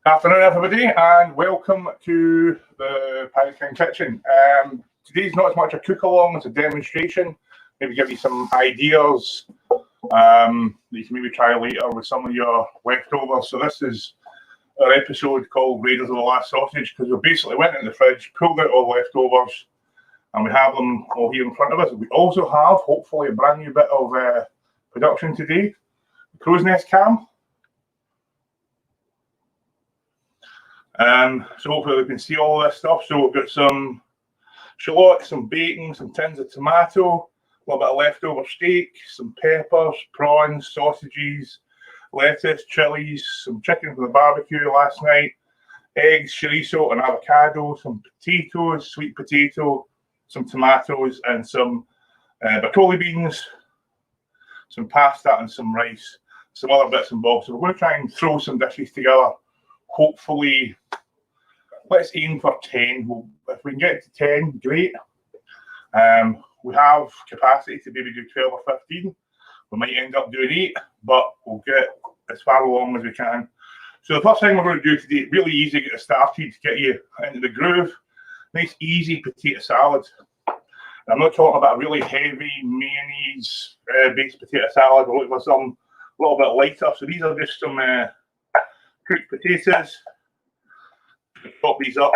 Afternoon, everybody, and welcome to the Finalizing Kitchen. Today's not as much a cook-along as a demonstration. Maybe give you some ideas that you can maybe try later with some of your leftovers. So this is our episode called Raiders of the Last Sausage, because we basically went in the fridge, pulled out all the leftovers, and we have them all here in front of us. We also have, hopefully, a brand new bit of production today. The crow's nest cam. So hopefully we can see all this stuff. So we've got some shallots, some bacon, some tins of tomato, a little bit of leftover steak, some peppers, prawns, sausages, lettuce, chilies, some chicken from the barbecue last night, eggs, chorizo and avocado, some potatoes, sweet potato, some tomatoes and some broccoli beans, some pasta and some rice, some other bits and bobs. So we're going to try and throw some dishes together. Hopefully, let's aim for 10. If we can get to 10, great. We have capacity to maybe do 12 or 15. We might end up doing 8, but we'll get as far along as we can. So the first thing we're going to do today, really easy to get started, to get you into the groove. Nice, easy potato salad. I'm not talking about a really heavy mayonnaise-based potato salad. We're looking for something a little bit lighter. So these are just some cooked potatoes. Chop these up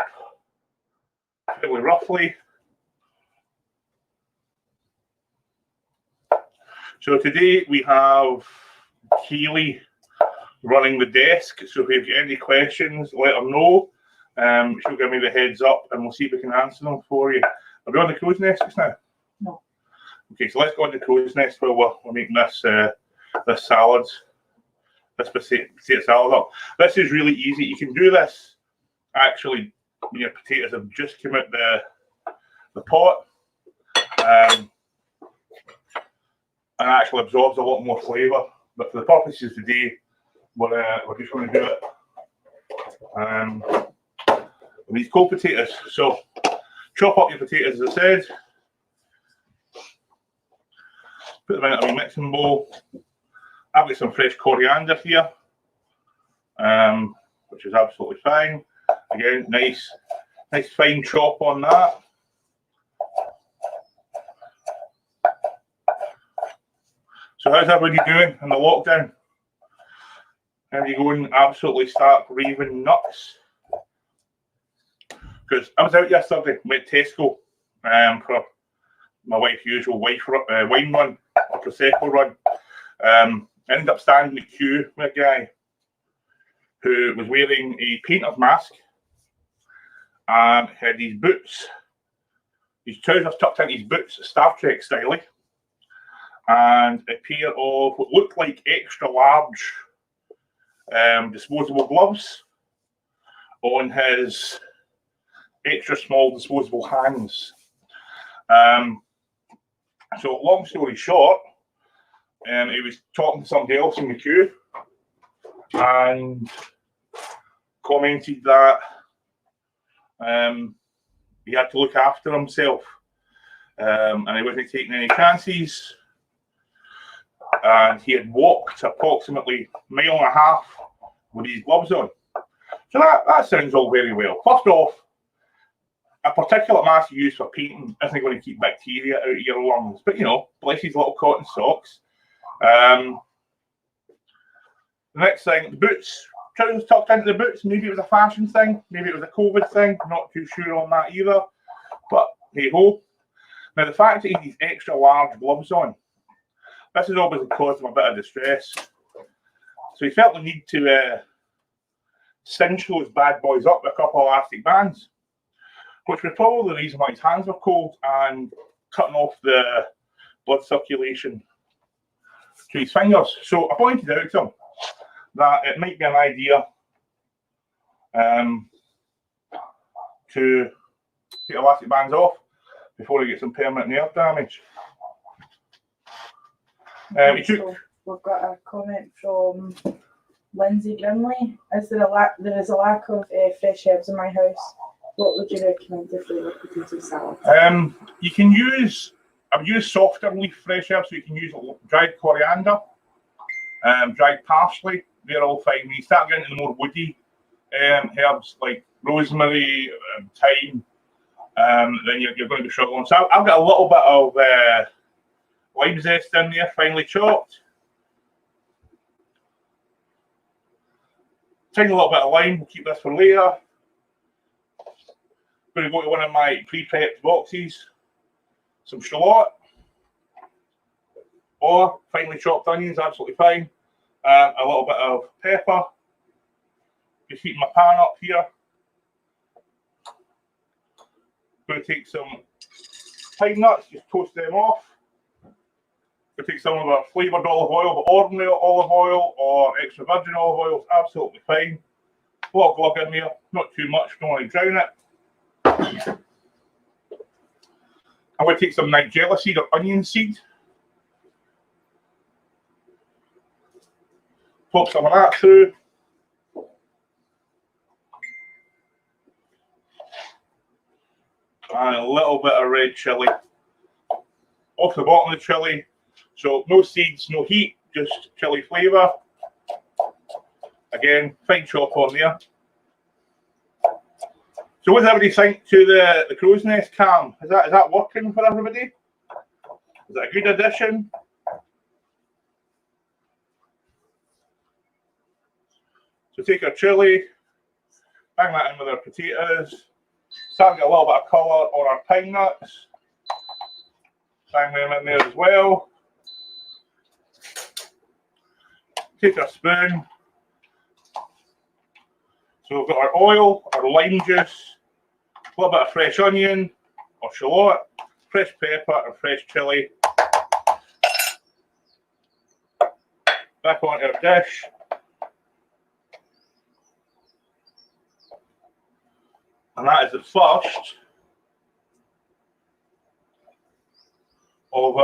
fairly roughly. So today we have Keely running the desk. So if you've got any questions, let her know. She'll give me the heads up and we'll see if we can answer them for you. Are we on the crow's nest just now? No. Okay, so let's go on the crow's nest while we're making this salad. This potato salad up. This is really easy. You can do this actually when your potatoes have just come out the pot, and actually absorbs a lot more flavour. But for the purposes today, we're just going to do it with these cold potatoes. So chop up your potatoes, as I said. Put them in a mixing bowl. I've got some fresh coriander here, which is absolutely fine. Again, nice fine chop on that. So how's everybody doing in the lockdown? Are you going absolutely stark raving nuts? Because I was out yesterday, went to Tesco for my wife's usual wine run, or Prosecco run. Ended up standing in the queue with a guy who was wearing a painter's mask and had these boots, his trousers tucked into his boots, Star Trek style, and a pair of what looked like extra large disposable gloves on his extra small disposable hands. So long story short, he was talking to somebody else in the queue and commented that he had to look after himself and he wasn't taking any chances. And he had walked approximately a mile and a half with his gloves on. So that sounds all very well. First off, a particulate mask used for painting isn't going to keep bacteria out of your lungs, but bless his little cotton socks. The next thing, the boots. Trousers tucked into the boots. Maybe it was a fashion thing. Maybe it was a COVID thing. Not too sure on that either. But hey ho. Now the fact that he had these extra large gloves on, this has obviously caused him a bit of distress. So he felt the need to cinch those bad boys up with a couple of elastic bands, which was probably the reason why his hands were cold and cutting off the blood circulation to his fingers. So I pointed out to him that it might be an idea to take elastic bands off before he gets some permanent nerve damage. We've got a comment from Lindsay Grimley. There is a lack of fresh herbs in my house. What would you recommend for flavoured potato salad? You can use, I've used softer leaf fresh herbs, so you can use dried coriander, dried parsley. They're all fine. When you start getting into the more woody herbs like rosemary and thyme, then you're going to be struggling. So I've got a little bit of lime zest in there, finely chopped. Tiny little bit of lime, we'll keep this for later. Going to go to one of my pre-prepped boxes, some shallot, or finely chopped onions, absolutely fine. A little bit of pepper. Just heating my pan up here. Going to take some pine nuts, just toast them off. Going to take some of our flavoured olive oil, but ordinary olive oil or extra virgin olive oil is absolutely fine. A lot of glug in there, not too much, don't want to drown it. I'm going to take some nigella seed or onion seed. Pop some of that through. And a little bit of red chilli. Off the bottom of the chilli. So no seeds, no heat, just chilli flavour. Again, fine chop on there. So what does everybody think to the crow's nest cam? Is that working for everybody? Is that a good addition? So take our chilli, bang that in with our potatoes, start to get a little bit of colour on our pine nuts, bang them in there as well. Take our spoon. So we've got our oil, our lime juice, a little bit of fresh onion or shallot, fresh pepper and fresh chilli. Back onto our dish. And that is the first of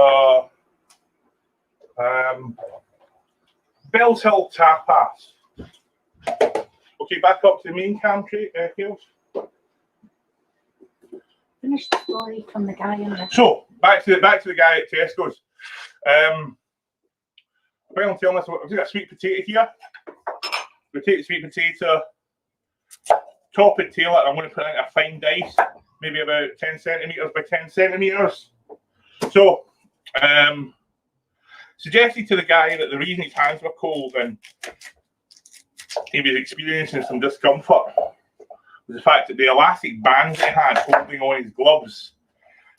Bell's Hill tapas. Okay, back up to the main cam, Kales. Finish the story from the guy in the. So back to the guy at Tesco's. Well, I'm telling us, I've got a sweet potato here. We take the sweet potato, top it, tail it. I'm going to put it in a fine dice, maybe about 10 centimeters by 10 centimeters. So, suggested to the guy that the reason his hands were cold and he was experiencing some discomfort was the fact that the elastic bands he had holding on his gloves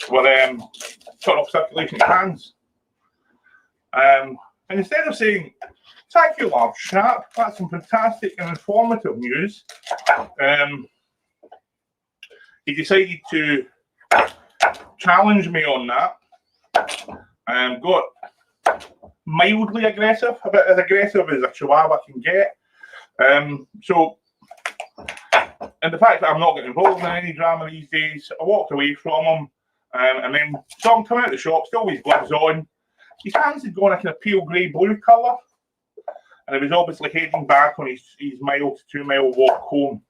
were shutting off circulation in his hands. And instead of saying, "Thank you, large chap, that's some fantastic and informative news," he decided to challenge me on that and got mildly aggressive, a bit as aggressive as a chihuahua can get. And the fact that I'm not getting involved in any drama these days, I walked away from him and then saw him come out of the shop, still with his gloves on. His hands had gone a kind of pale grey-blue colour, and he was obviously heading back on his mile to 2 mile walk home.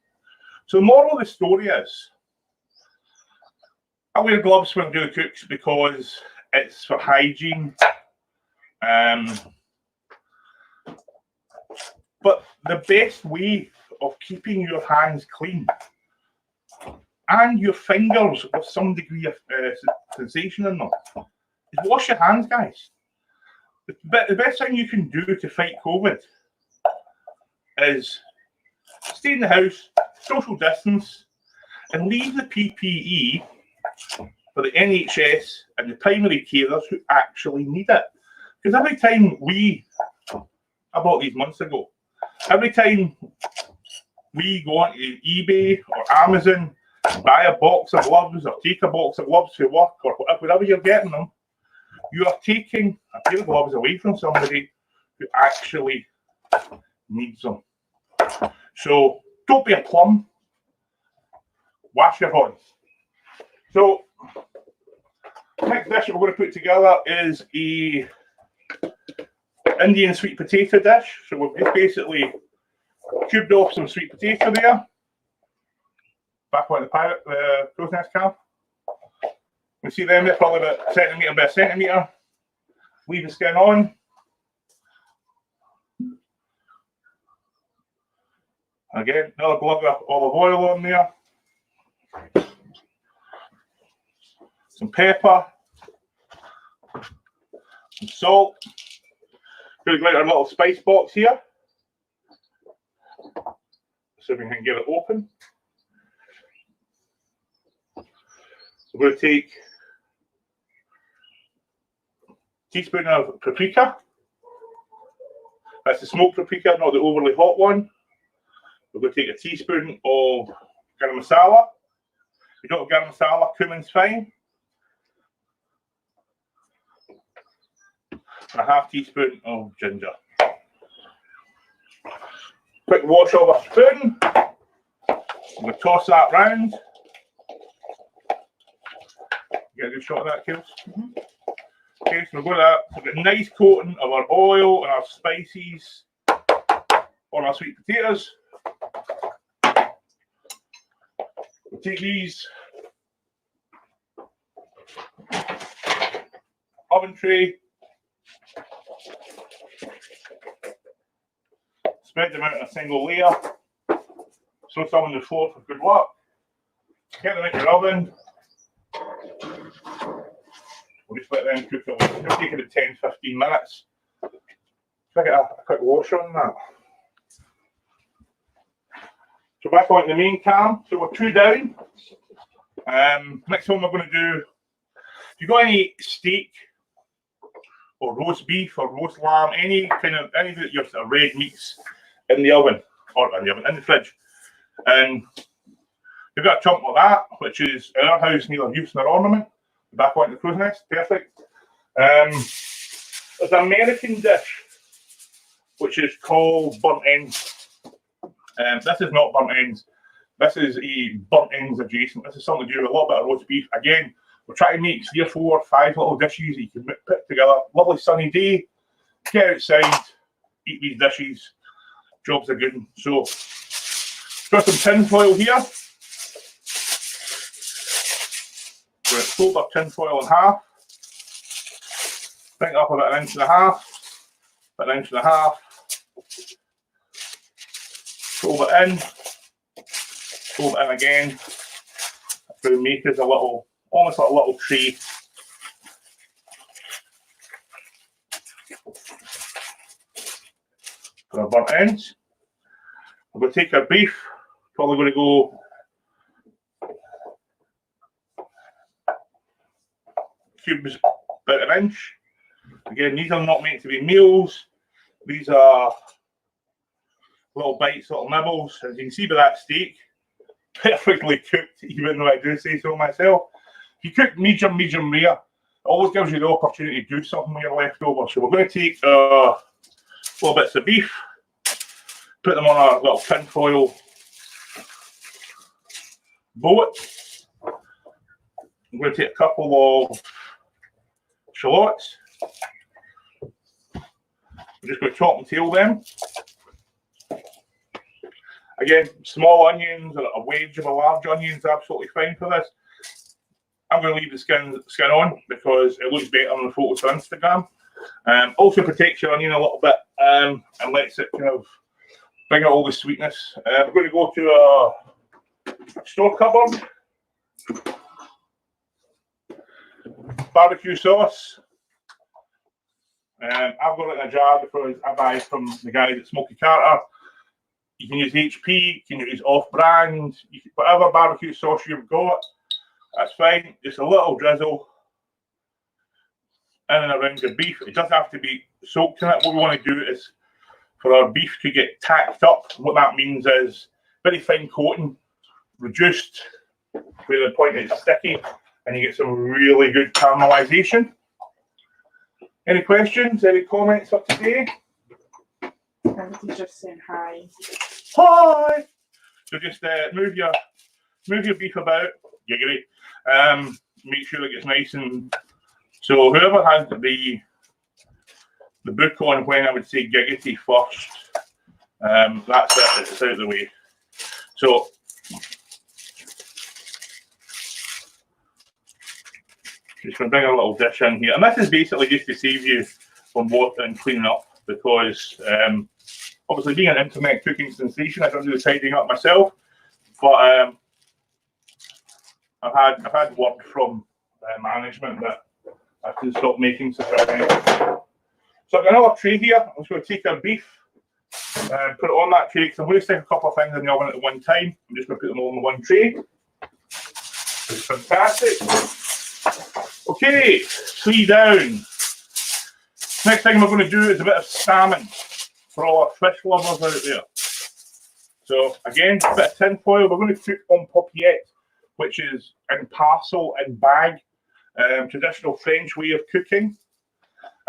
So the moral of the story is, I wear gloves when I do the cooks because it's for hygiene. But the best way of keeping your hands clean and your fingers with some degree of sensation in them is wash your hands, guys. The best thing you can do to fight COVID is stay in the house, social distance, and leave the PPE for the NHS and the primary carers who actually need it. Because every time I bought these months ago, every time we go onto eBay or Amazon, buy a box of gloves or take a box of gloves to work or wherever you're getting them, you are taking a pair of gloves away from somebody who actually needs them. So don't be a plum. Wash your hands. So next dish we're going to put together is a Indian sweet potato dish. So we've just basically cubed off some sweet potato there. Back on the crow's nest cam. You see them there, probably about a centimetre by a centimetre. Leave the skin on. Again, another glug of olive oil on there. Some pepper. Some salt. Going to go our little spice box here. So we can get it open. We're going to take a teaspoon of paprika. That's the smoked paprika, not the overly hot one. We're going to take a teaspoon of garam masala. If you don't have garam masala, cumin's fine. A half teaspoon of ginger. Quick wash of a spoon. I'm going to toss that round. Get a good shot of that, Kels. Okay, so we're going to put a nice coating of our oil and our spices on our sweet potatoes. We'll take these oven tray, spread them out in a single layer, throw some on the floor for good luck, get them in your oven. We'll just let them cook it. It'll take about 10-15 minutes. Try to get a quick wash on that. So back on the main cam. So we're 2 down. Next one we're going to do, if you've got any steak or roast beef or roast lamb, any of your sort of red meats in the oven, or in the fridge, and you've got a chunk like that, which is in our house neither use nor ornament. Back onto the crow's nest, perfect. There's an American dish which is called burnt ends. This is not burnt ends. This is a burnt ends adjacent. This is something to do with a little bit of roast beef. Again, we're trying to make 3 or 4 or 5 little dishes that you can put together. Lovely sunny day, get outside, eat these dishes. Jobs are good. So, got some tin foil here. We're going to fold our tin foil in half. Bring it up about 1.5 inches, about 1.5 inches. Fold it in. Fold it in again. That's going to make us a little, almost like a little tray. For our burnt ends. We're going to take our beef. Probably going to go cubes about 1 inch. Again, these are not meant to be meals. These are little bites, little nibbles. As you can see by that steak, perfectly cooked, even though I do say so myself. If you cook medium rare, it always gives you the opportunity to do something with your leftovers. So we're going to take little bits of beef, put them on our little tin foil boat. I'm going to take a couple of shallots. I'm just going to chop and tail them. Again, small onions or a wedge of a large onion is absolutely fine for this. I'm going to leave the skin on because it looks better on the photos for Instagram. Also protects your onion a little bit and lets it kind of bring out all the sweetness. I'm going to go to a store cupboard. Barbecue sauce. I've got it in a jar because I buy from the guys at Smoky Carter. You can use HP, you can use off-brand, whatever barbecue sauce you've got, that's fine. Just a little drizzle in and around your beef. It doesn't have to be soaked in it. What we want to do is for our beef to get tacked up. What that means is very fine coating, reduced to the point that it's sticky, and you get some really good caramelization. Any questions? Any comments for today? Everybody's just saying hi. Hi. So just move your beef about. Giggity. Make sure it gets nice and so whoever has the book on when I would say giggity first, that's it. It's out of the way. So just going to bring a little dish in here, and this is basically just to save you from water and cleaning up because Obviously, being an internet cooking sensation, I don't do the tidying up myself, but I've had word from management that I can stop making such a mess. So I've got another tray here. I'm just going to take our beef and put it on that tray, because I'm going to stick a couple of things in the oven at one time. I'm just going to put them all in one tray. It's fantastic. Okay, 3 down. Next thing we're going to do is a bit of salmon for all our fish lovers out there. So again, a bit of tin foil. We're going to cook on papiette, which is in parcel and bag, traditional French way of cooking.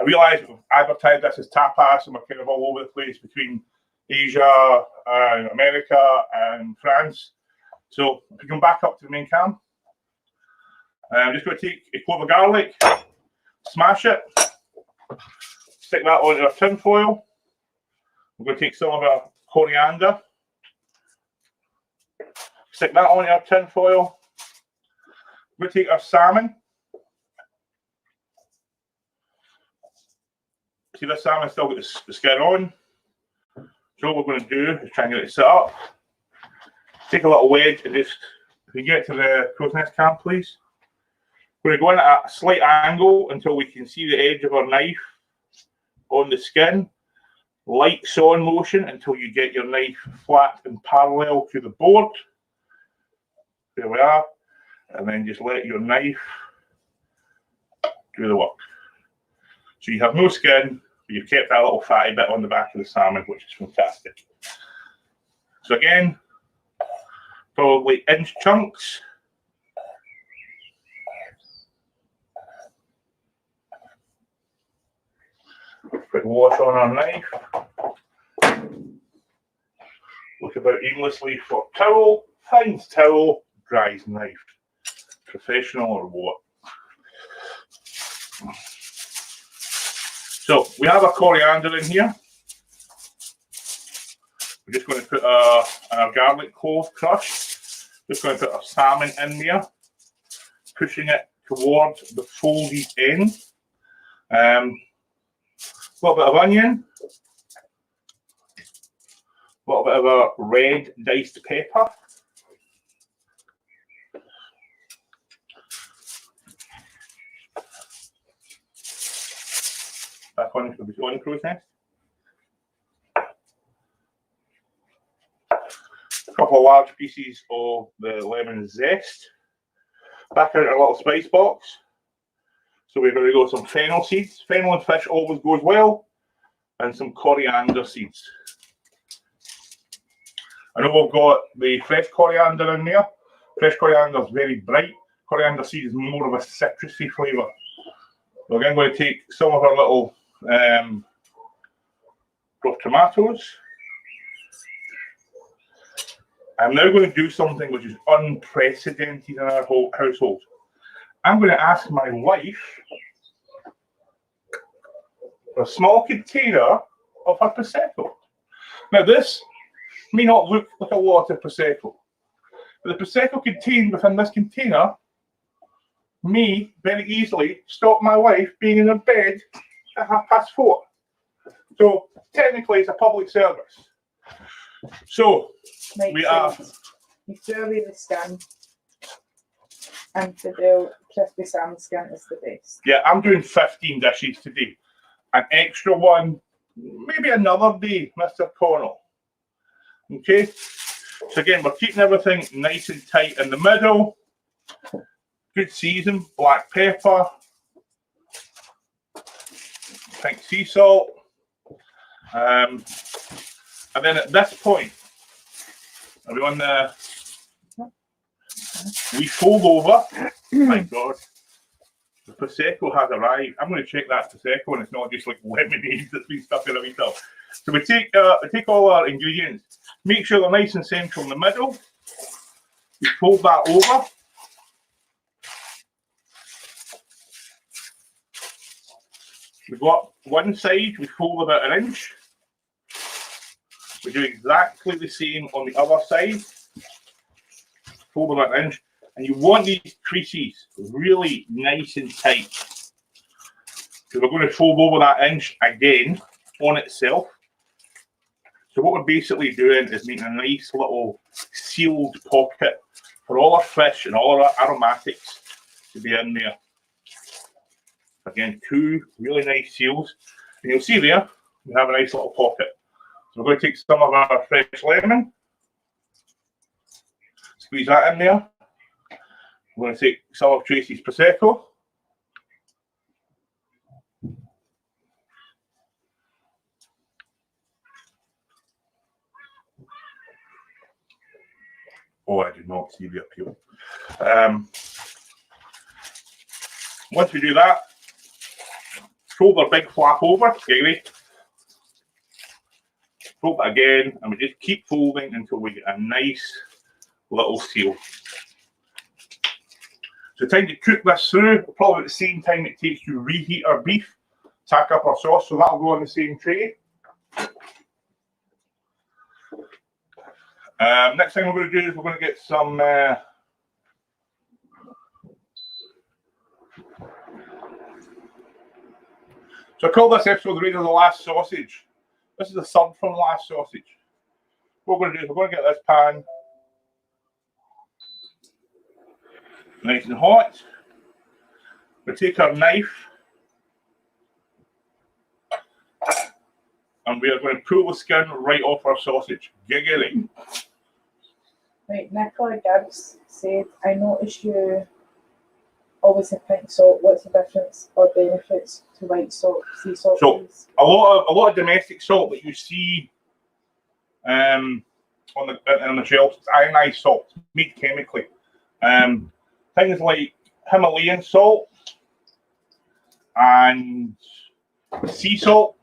I realise we've advertised this as tapas, and we're kind of all over the place between Asia and America and France. So if you come back up to the main cam, I'm just going to take a clove of garlic, smash it, stick that onto our tin foil. We're going to take some of our coriander, stick that onto our tin foil. We're going to take our salmon. See, this salmon still got the skin on. So what we're going to do is try and get it set up. Take a little wedge and just, if you get to the crow's nest cam, please. We're going to go in at a slight angle until we can see the edge of our knife on the skin. Light sawn motion until you get your knife flat and parallel to the board. There we are. And then just let your knife do the work. So you have no skin, but you've kept that little fatty bit on the back of the salmon, which is fantastic. So again, probably inch chunks. Put wash on our knife. Look about aimlessly for towel, finds towel, dries knife. Professional or what? So we have our coriander in here. We're just going to put our garlic clove crushed. Just going to put our salmon in there, pushing it towards the folded end. A little bit of onion, a little bit of a red diced pepper. Back on the crow's nest. A couple of large pieces of the lemon zest. Back out our little spice box. So we're going to go some fennel seeds. Fennel and fish always goes well. And some coriander seeds. I know we've got the fresh coriander in there. Fresh coriander is very bright. Coriander seed is more of a citrusy flavour. We're again going to take some of our little rough tomatoes. I'm now going to do something which is unprecedented in our whole household. I'm going to ask my wife for a small container of her Prosecco. Now this may not look like a lot of Prosecco, but the Prosecco contained within this container may very easily stop my wife being in her bed at 4:30. So technically it's a public service. So we are. You throw away the skin, and for the crispy salmon skin is the best. Yeah, I'm doing 15 dishes today. An extra one, maybe another day, Mr. Connell. Okay, so again, we're keeping everything nice and tight in the middle. Good season, black pepper, pink sea salt. And then at this point, are we on the... We fold over. My God. The Prosecco has arrived. I'm going to check that Prosecco and it's not just like lemonade that's been stuck in a wee tub. So we take all our ingredients, make sure they're nice and central in the middle. We fold that over. We've got one side, we fold about 1 inch. We do exactly the same on the other side. Fold about 1 inch. And you want these creases really nice and tight. So we're going to fold over that inch again on itself. So what we're basically doing is making a nice little sealed pocket for all our fish and all our aromatics to be in there. Again, 2 really nice seals. And you'll see there, we have a nice little pocket. So we're going to take some of our fresh lemon, squeeze that in there. We're going to take some of Tracy's Prosecco. Oh, I did not see the appeal. Once we do that, fold our big flap over, okay, fold it again, and we just keep folding until we get a nice little seal. So the time to cook this through, probably at the same time it takes to reheat our beef, tack up our sauce, so that'll go on the same tray. Next thing we're going to do is we're going to get some so I call this episode the Raid of the Last Sausage. This is a sub from Last Sausage. What we're going to do is we're going to get this pan nice and hot. We take our knife and we are going to pull the skin right off our sausage. Giggling. Right, Nicola Gibbs said, I noticed you always have pink salt. What's the difference or benefits to white salt, sea salt? So a lot of domestic salt that you see on the shelves, it's ionized salt, made chemically. Things like Himalayan salt and sea salt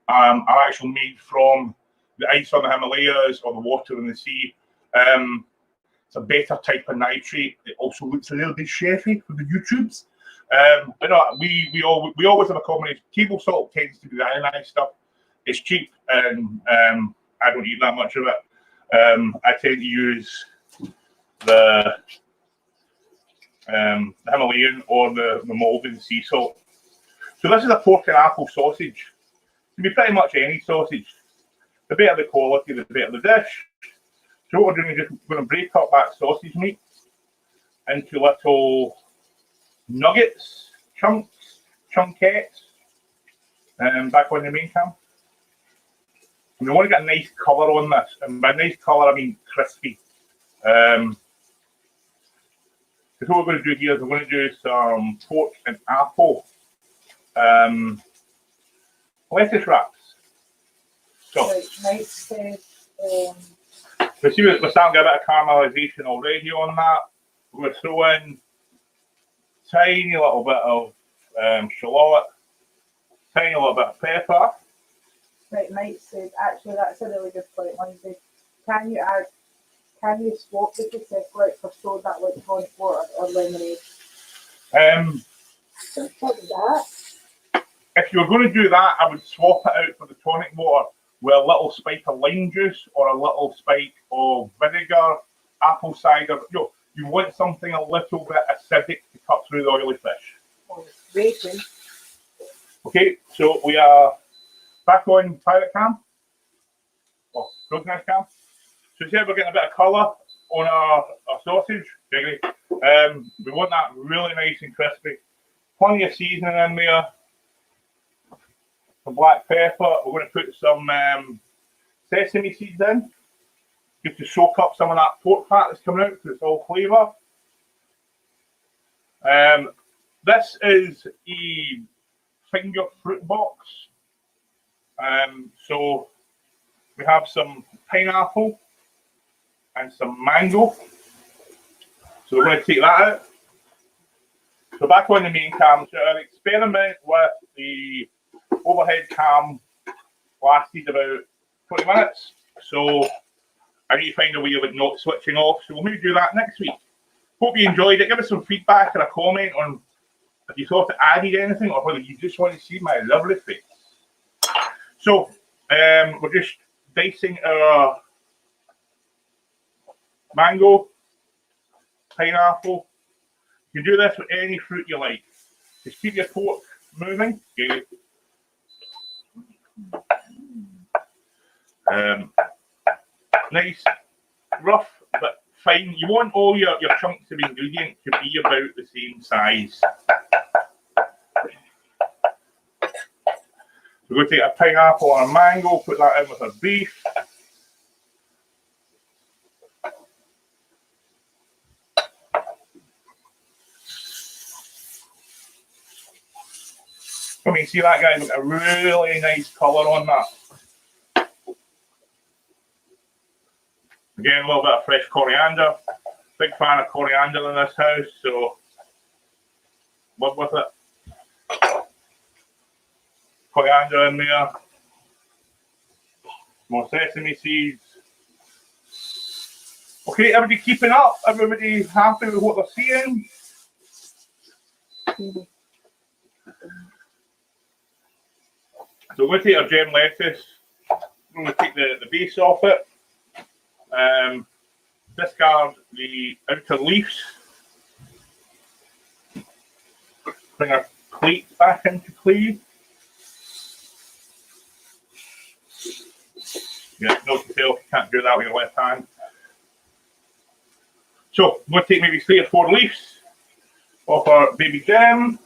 are actually made from the ice on the Himalayas or the water in the sea. It's a better type of nitrate. It also looks a little bit chefy for the YouTubes. But no, we always have a combination. Table salt tends to be the ionized stuff. It's cheap, and I don't eat that much of it. I tend to use the Himalayan or the Malden sea salt. So this is a pork and apple sausage. It can be pretty much any sausage. The better the quality, the better the dish. So what we're doing is just going to break up that sausage meat into little nuggets, chunkettes, back on the main cam. And we want to get a nice colour on this. And by nice colour, I mean crispy. So what we're going to do here is we're going to do some pork and apple lettuce wraps. So, Mike said, we see we're starting to get a bit of caramelization already on that. We're going to throw in tiny little bit of shallot, tiny little bit of pepper. right, Mike said, actually, that's a really good point, Lindsay. Can you swap the Prosecco out for soda like tonic water or lemonade? What is that? If you were going to do that, I would swap it out for the tonic water with a little spike of lime juice or a little spike of vinegar, apple cider. You want something a little bit acidic to cut through the oily fish. Oh, bacon. Okay, so we are back on pilot cam, or broadcast cam. So see how we're getting a bit of colour on our sausage. We want that really nice and crispy. Plenty of seasoning in there. Some black pepper. We're going to put some sesame seeds in, just to soak up some of that pork fat that's coming out because it's all flavour. This is a finger fruit box. So we have some pineapple and some mango. So we're going to take that out. So back on the main cam, so an experiment with the overhead cam lasted about 20 minutes. So I need to find a way of it not switching off. So we'll maybe do that next week. Hope you enjoyed it. Give us some feedback or a comment on if you thought it added anything or whether you just want to see my lovely face. So we're just dicing our mango, pineapple. You can do this with any fruit you like. Just keep your pork moving. Okay. Nice, rough, but fine. You want all your chunks of ingredient to be about the same size. We're going to take a pineapple or a mango, put that in with our beef. I mean, see that guy's got a really nice colour on that. Again, a little bit of fresh coriander. Big fan of coriander in this house, so love with it. Coriander in there. More sesame seeds. Okay, everybody keeping up? Everybody happy with what they're seeing? So we're going to take our gem lettuce. We're going to take the base off it. Discard the outer leaves. Bring our plate back into play. Yeah, note to self, you can't do that with your left hand. So I'm going to take maybe 3 or 4 leaves off our baby gem.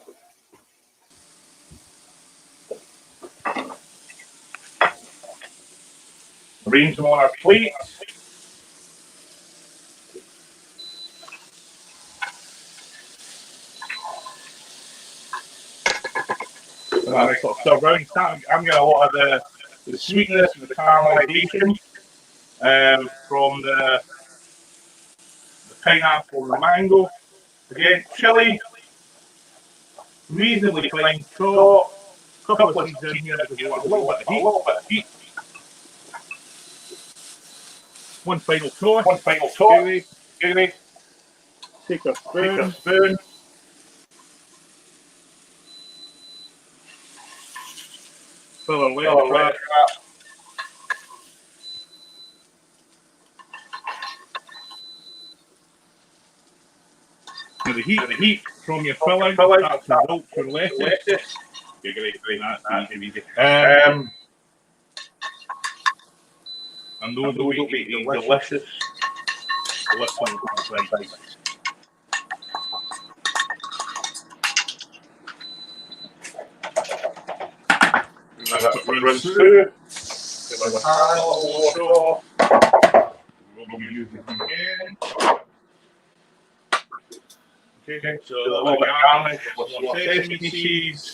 Arrange them on our plate. Sort of stir around. I'm getting a lot of the sweetness and the caramelization from the pineapple and the mango. Again, chili, reasonably fine chop. A couple of seeds in here because we want a little bit of heat. One final toss. Gravy. Take a spoon. Fill our lettuce wrap. With the heat from your filling, that's the milk for lettuce. Great. That's easy. And those will be delicious. Rinse through. Give a wash off. We'll use it again. Okay, so a little bit of garnish with some sesame seeds.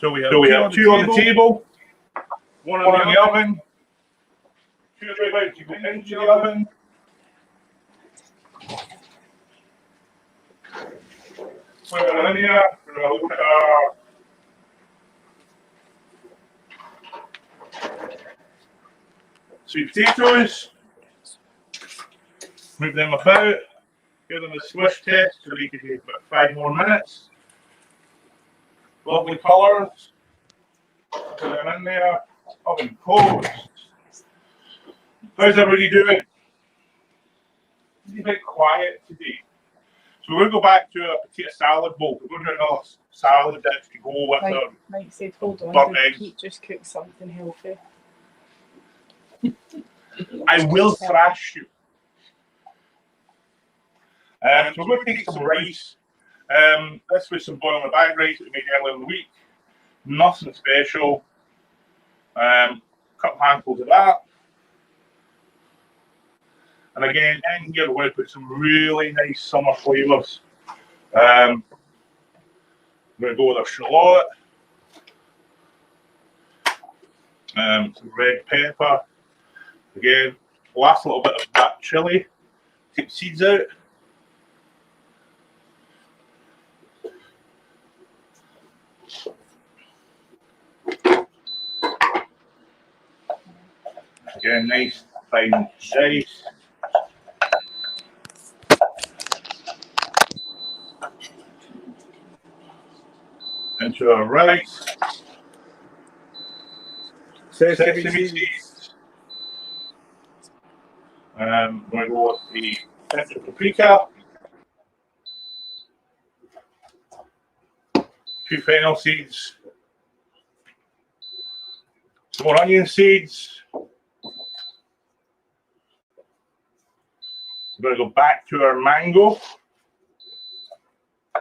So we have 2 on the table, 1 in the oven, 2 about to go into the oven. Put it in here, we're going to look at our sweet potatoes, move them about, give them a swish test so we can take about 5 more minutes. Lovely colours, put them in there, oven closed. How's everybody doing? It's a bit quiet today. So we're going to go back to a potato salad bowl. We're going to do another salad dish to go with our Mike said, hold on, burnt eggs. Pete just cook something healthy. I will thrash you. So we're going to take some rice. This was some boiling the bag rice that we made earlier in the week. Nothing special. Couple handfuls of that. And again, in here we're going to put some really nice summer flavours. We're going to go with our shallot, some red pepper. Again, last little bit of that chili. Take the seeds out. Again, nice fine dice. Into our rice. Sesame seeds. We're going to go with the extra paprika, a few fennel seeds, some more onion seeds. We're going to go back to our mango. A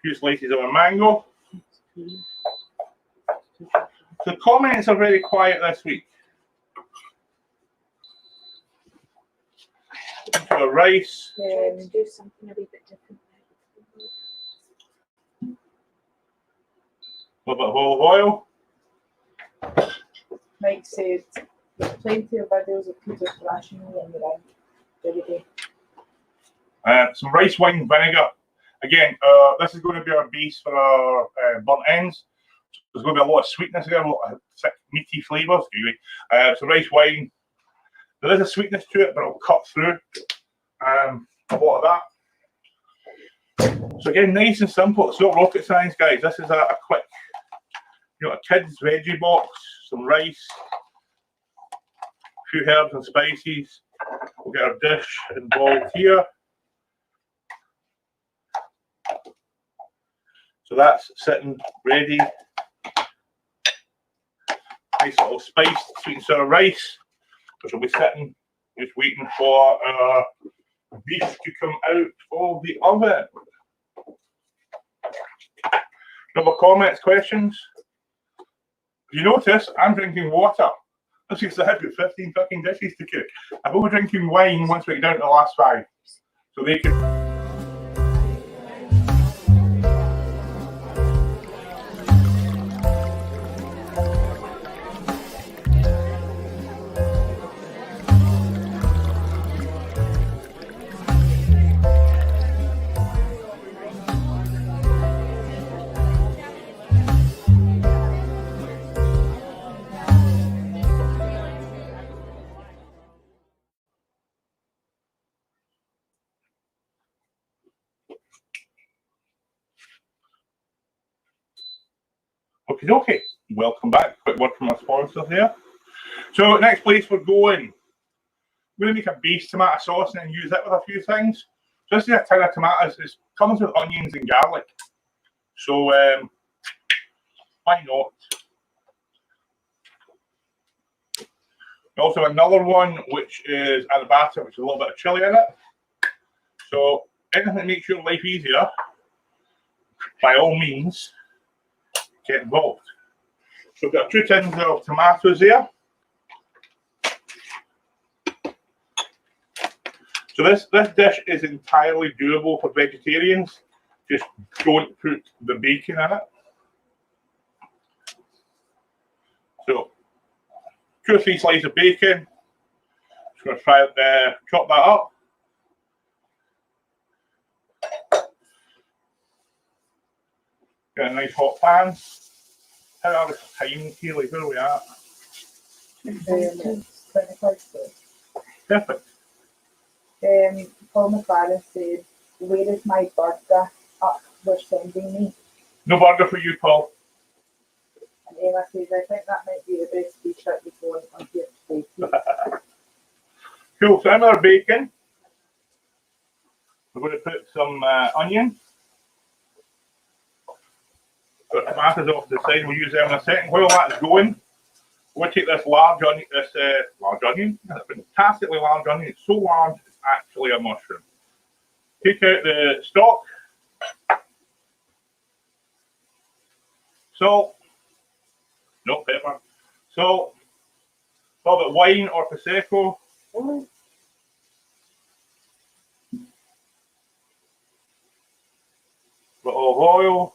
few slices of our mango. The comments are very quiet this week. Into our rice. Trying to do something a wee bit different. A little bit of olive oil. Mike said there's plenty of videos of people thrashing me in the round every day. Some rice wine vinegar. Again, this is going to be our base for our burnt ends. So there's going to be a lot of sweetness there, a lot of thick, meaty flavours. So rice wine. There is a sweetness to it, but it'll cut through a lot of that. So again, nice and simple. It's not rocket science, guys. This is a quick, a kid's veggie box, some rice, a few herbs and spices. We'll get our dish involved here. So that's sitting ready. Nice little spiced sweet and sour rice, which will be sitting just waiting for our beef to come out of the oven. No more comments, questions? You notice I'm drinking water. That's because I had got 15 fucking dishes to cook. I'm only drinking wine once we get down to the last 5. So they can. Okay, welcome back. Quick word from our sponsors here. So next place we're going. We're going to make a base tomato sauce and then use it with a few things. So this is a tin of tomatoes. It comes with onions and garlic. So why not? We also have another one which is aromatics, which is a little bit of chili in it. So anything that makes your life easier, by all means, get involved. So we've got 2 tins of tomatoes there. So this dish is entirely doable for vegetarians. Just don't put the bacon in it. So 2 or 3 slices of bacon. Just going to try chop that up. Get a nice hot pan. How are we time, Keely? Where are we at? 25 days. Perfect. Paul McLaren said, "Where is my burger up we're sending me?" No burger for you, Paul. And Emma says, "I think that might be the best t-shirt you've worn on here today." Cool. So in our bacon, we're going to put some onion. Got tomatoes off to the side. We'll use them in a second. While that's going, we'll take this large onion. Fantastically large onion. It's so large, it's actually a mushroom. Take out the stalk. Salt. No pepper. Salt. A little bit of wine or prosecco. A bit of oil.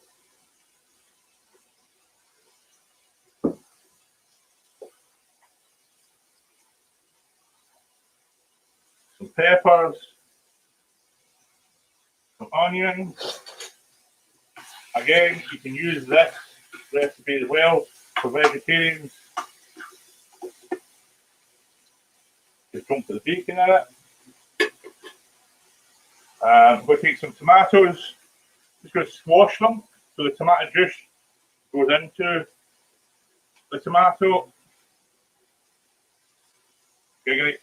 Some peppers, some onions. Again, you can use this recipe as well for vegetarians. Just don't put the bacon in it. We'll take some tomatoes. Just going to squash them so the tomato juice goes into the tomato. Okay, great.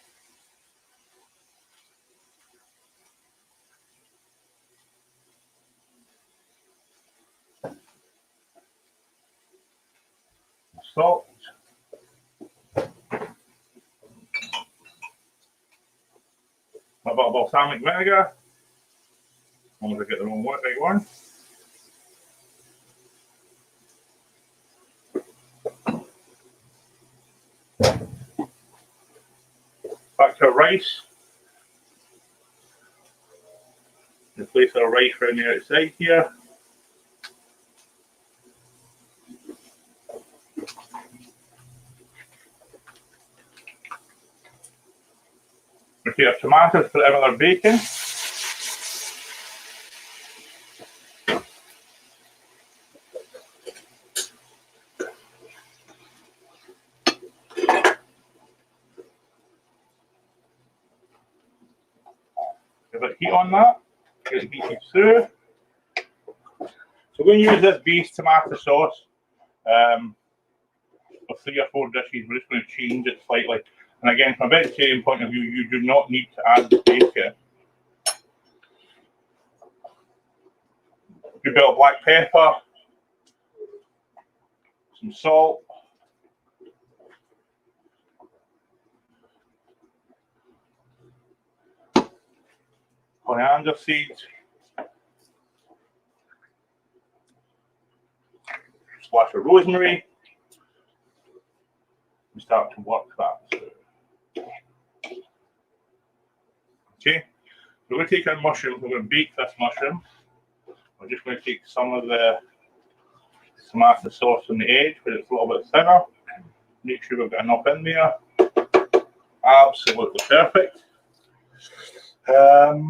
salt. A bit of balsamic vinegar. As long as I get the right one. Back to our rice. Place our rice around the outside here. We take our tomatoes, put it in our bacon. Give it heat on that. Get it heated through. So we're going to use this base tomato sauce for 3 or 4 dishes. We're just going to change it slightly. And again, from a vegetarian point of view, you do not need to add the bacon. A bit of black pepper, some salt, coriander seeds, splash of rosemary, and start to work that through. Okay, we're going to take our mushroom, we're going to bake this mushroom. We're just going to take some of the tomato sauce on the edge, but it's a little bit thinner. Make sure we've got enough in there. Absolutely perfect. I've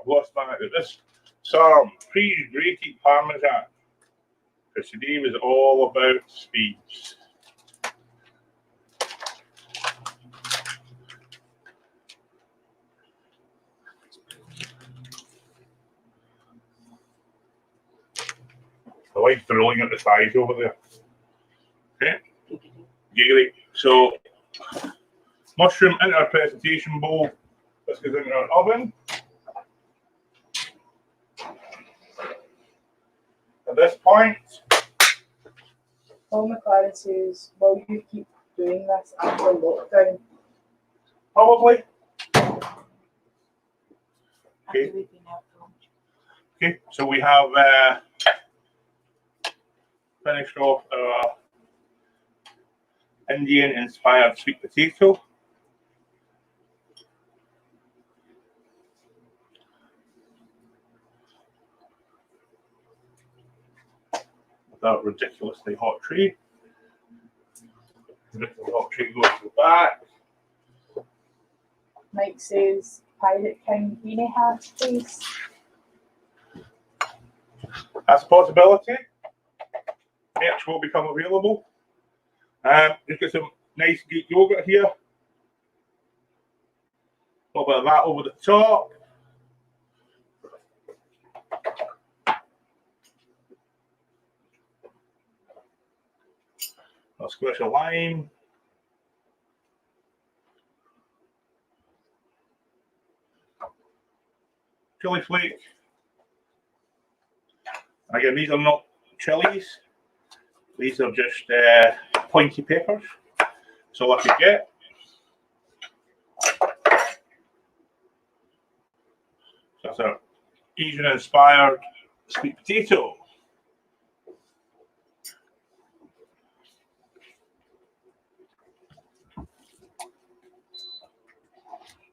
lost my mind. This some pre-grated parmesan, because today was all about speeds. The wife's rolling at the sides over there. Okay, giggly. So, mushroom into our presentation bowl. This goes into our oven. At this point, Paul McLaren says, will you keep doing this after lockdown? probably. Okay. After we've been out for lunch. Okay, so we have finished off our Indian-inspired sweet potato. With that ridiculously hot tray. The hot tray goes to the back. Mike says, Pirate King beanie hat, please. That's a possibility. Merch will become available. Just got some nice Greek yogurt here. A little bit of that over the top. A squish of lime. Chili flake. Again, these are not chilies. These are just pointy peppers. That's all I could get. So that's our Asian-inspired sweet potato.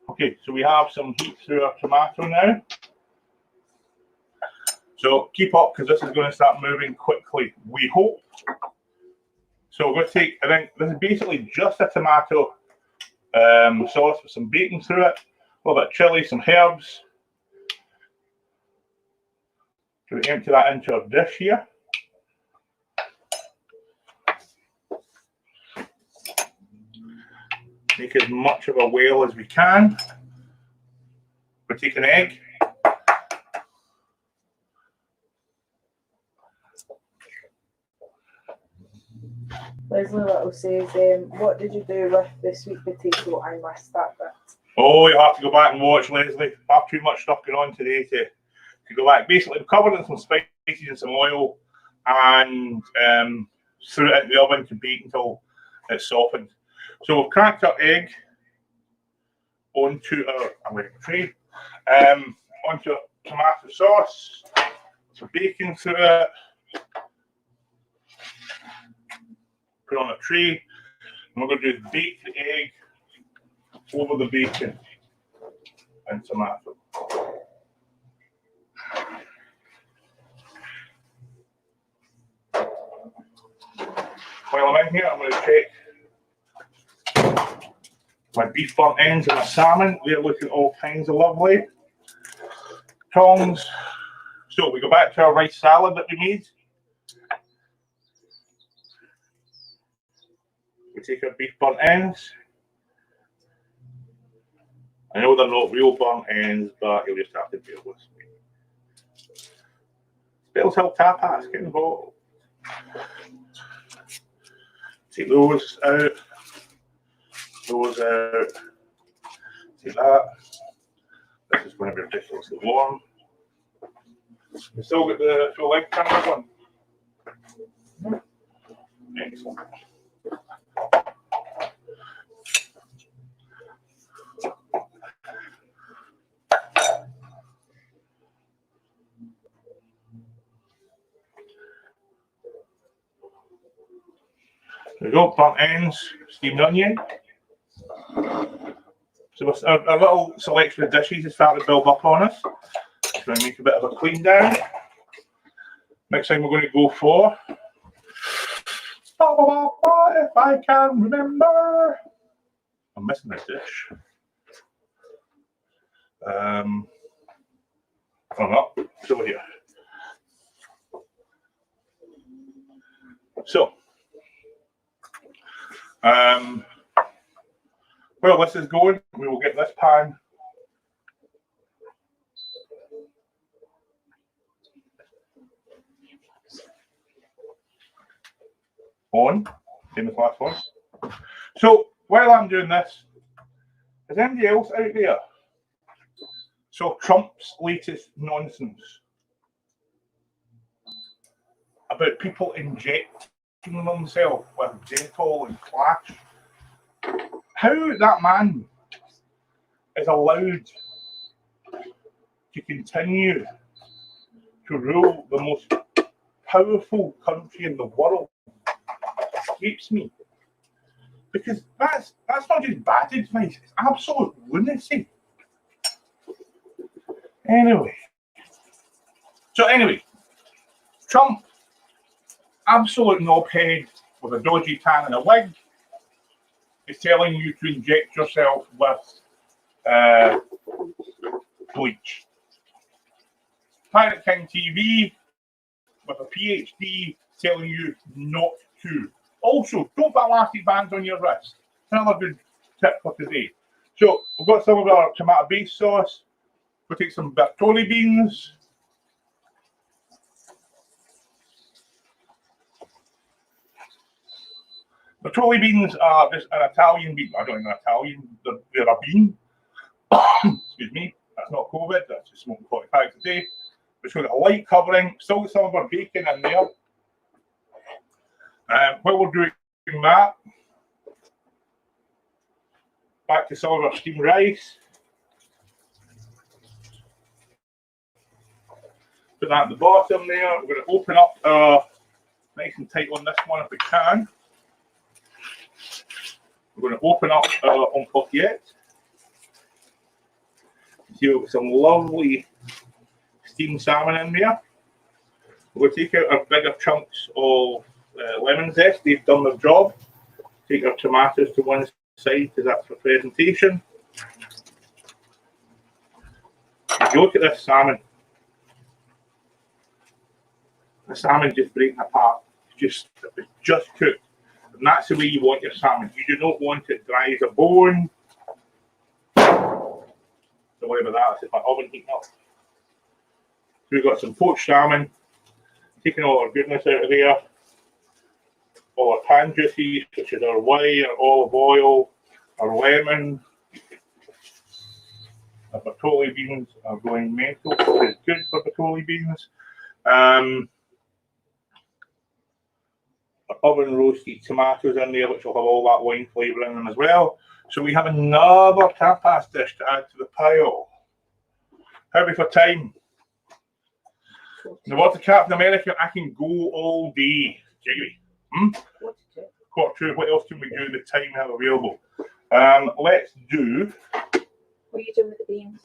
Okay, so we have some heat through our tomato now. So keep up, because this is going to start moving quickly, we hope. So we're going to take, I think this is basically just a tomato sauce with some bacon through it, a little bit of chili, some herbs. So we empty that into our dish here. Make as much of a whale as we can. We'll take an egg. Leslie Little says, what did you do with the sweet potato? I missed that bit. Oh, you'll have to go back and watch, Leslie. I have too much stuff going on today to go back. Basically, we covered it in some spices and some oil, and threw it in the oven to bake until it's softened. So we've cracked our egg onto our tray, onto our tomato sauce, some bacon through it, put on a tray, and we're going to do bake the egg over the bacon and tomato. While I'm in here, I'm going to check my beef burnt ends and my salmon. They're looking all kinds of lovely. Tongs. So we go back to our rice salad that we made. We take our beef burnt ends. I know they're not real burnt ends, but you'll just have to deal with me. Spells help tapas, get involved. Take those out. Those out. Take that. This is going to be ridiculously warm. We still got the full leg camera one. Excellent. There we go, burnt ends, steamed onion. So our little selection of dishes is starting to build up on us. So we make a bit of a clean down. Next thing we're going to go for, if I can remember. I'm missing a dish. Oh no, it's over here. So, well, this is going. We will get this pan on, same as last one. So while I'm doing this, is anybody else out there? So Trump's latest nonsense about people injecting themselves with Dettol and Clash. How that man is allowed to continue to rule the most powerful country in the world escapes me. Because that's not just bad advice, it's absolute lunacy. Anyway, Trump, absolute knobhead with a dodgy tan and a wig, is telling you to inject yourself with bleach. Pirate King TV with a PhD telling you not to. Also, don't put elastic bands on your wrist. Another good tip for today. So we've got some of our tomato-based sauce. We'll take some Bertolli beans. Bertolli beans are just an Italian bean. I don't know Italian. They're a bean. Excuse me. That's not COVID. That's just smoking 45 a day. We've got a light covering. Still got some of our bacon in there. While we're doing that, back to some of our steamed rice. Put that at the bottom there. We're going to open up nice and tight on this one if we can. We're going to open up our emportiette. See, we've got some lovely steamed salmon in there. We're going to take out our bigger chunks of lemon zest. They've done their job. Take our tomatoes to one side because that's for presentation. If you look at this salmon, the salmon just breaking apart. It's just cooked. And that's the way you want your salmon. You do not want it dry as a bone. Don't worry about that. It's just my oven heating up. So we've got some poached salmon. Taking all our goodness out of there. All our pan juices, which is our whey, our olive oil, our lemon. Our Bertolli beans are going mental, which is good for Bertolli beans. oven roasted tomatoes in there, which will have all that wine flavour in them as well. So we have another tapas dish to add to the pile. How are we for time? Now, what's a Captain America? I can go all day. Jiggly. 42. What else can we do in the time we have available? Let's do. What are you doing with the beans?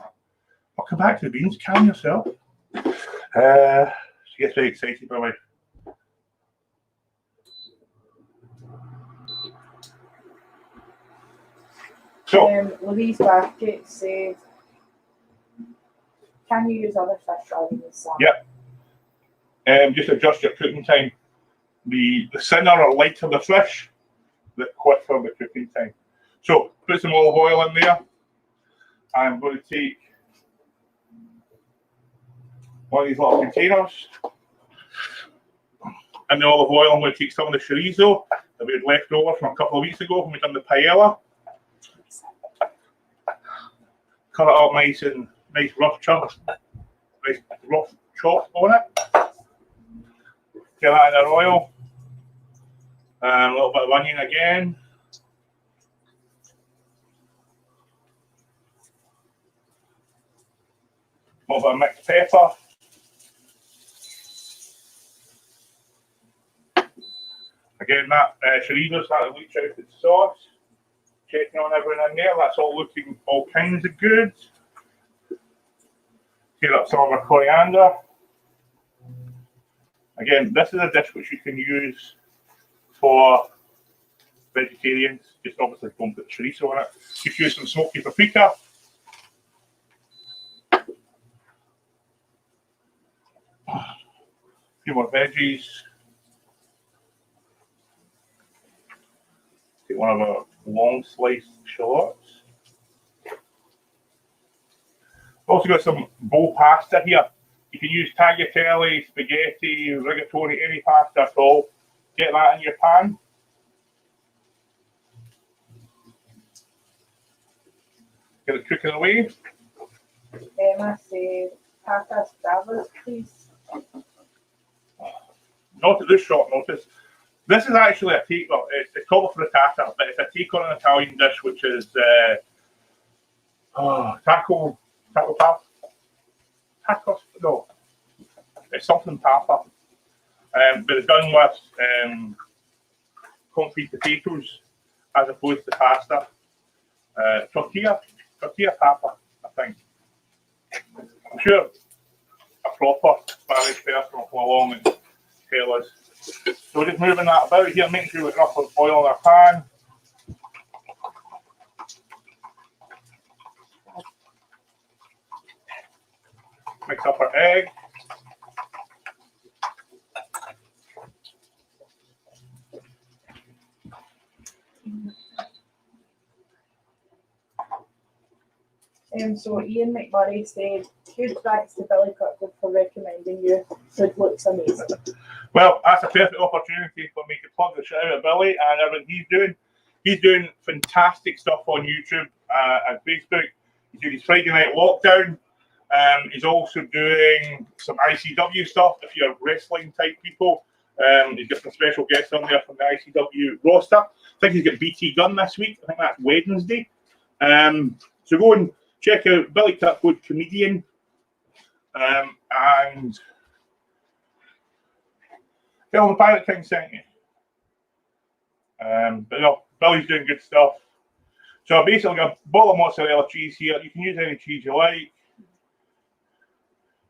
I'll come back to the beans. Calm yourself. She gets very excited by my. So, Louise Basket said, can you use other fish rather than salmon? Yep. Just adjust your cooking time. The thinner or lighter the fish, the quicker the cooking time. So, put some olive oil in there. I'm going to take one of these little containers. In the olive oil, I'm going to take some of the chorizo that we had left over from a couple of weeks ago when we done the paella. Cut it up nice rough chunks, nice rough chops on it. Get that in our oil. A little bit of onion again. A little bit of mixed pepper. Again, that chorizo started to leach out its sauce. Checking on everything in there. That's all looking all kinds of good. Here up some of our coriander. Again, this is a dish which you can use for vegetarians. Just obviously don't put chorizo on it. Just use some smoky paprika. A few more veggies. Take one of our long sliced shallots. Also got some bowl pasta here. You can use tagliatelle, spaghetti, rigatoni, any pasta at all. Get that in your pan. Get it cooking away. Emma said, patas bravas, please. Not at this short notice. This is actually a take, well, it's called a frittata, but it's a take on an Italian dish, which is taco papa. Tacos? No. It's something papa. But it's done with concrete potatoes as opposed to pasta. Tortilla papa, I think. I'm sure a proper Spanish person will come along and tell us. So we're just moving that about here, making sure we've got enough oil in our pan. Mix up our egg. So Ian McMurray said, huge thanks to Billy Kirkwood for recommending you. It looks amazing. Well, that's a perfect opportunity for me to plug the shit out of Billy and everything he's doing. He's doing fantastic stuff on YouTube and Facebook. He's doing his Friday night lockdown. He's also doing some ICW stuff if you're wrestling type people. He's got some special guests on there from the ICW roster. I think he's got BT Gunn this week. I think that's Wednesday. So go and check out Billy Kirkwood, comedian. And tell him the Pirate King sent you. But no, Billy's doing good stuff. So I basically got a bottle of mozzarella cheese here. You can use any cheese you like.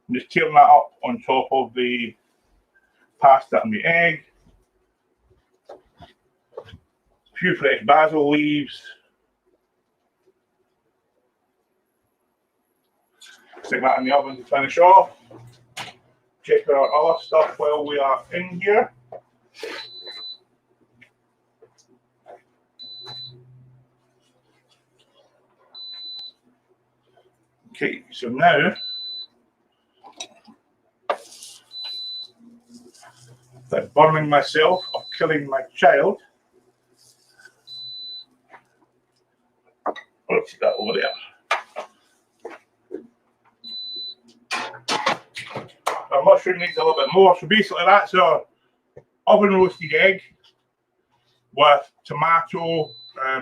I'm just tearing that up on top of the pasta and the egg. A few fresh basil leaves. Stick that in the oven to finish off. Check out our other stuff while we are in here. Okay, so now I'm burning myself or killing my child. Let's see that over there. Our mushroom needs a little bit more. So basically that's our oven roasted egg. with tomato,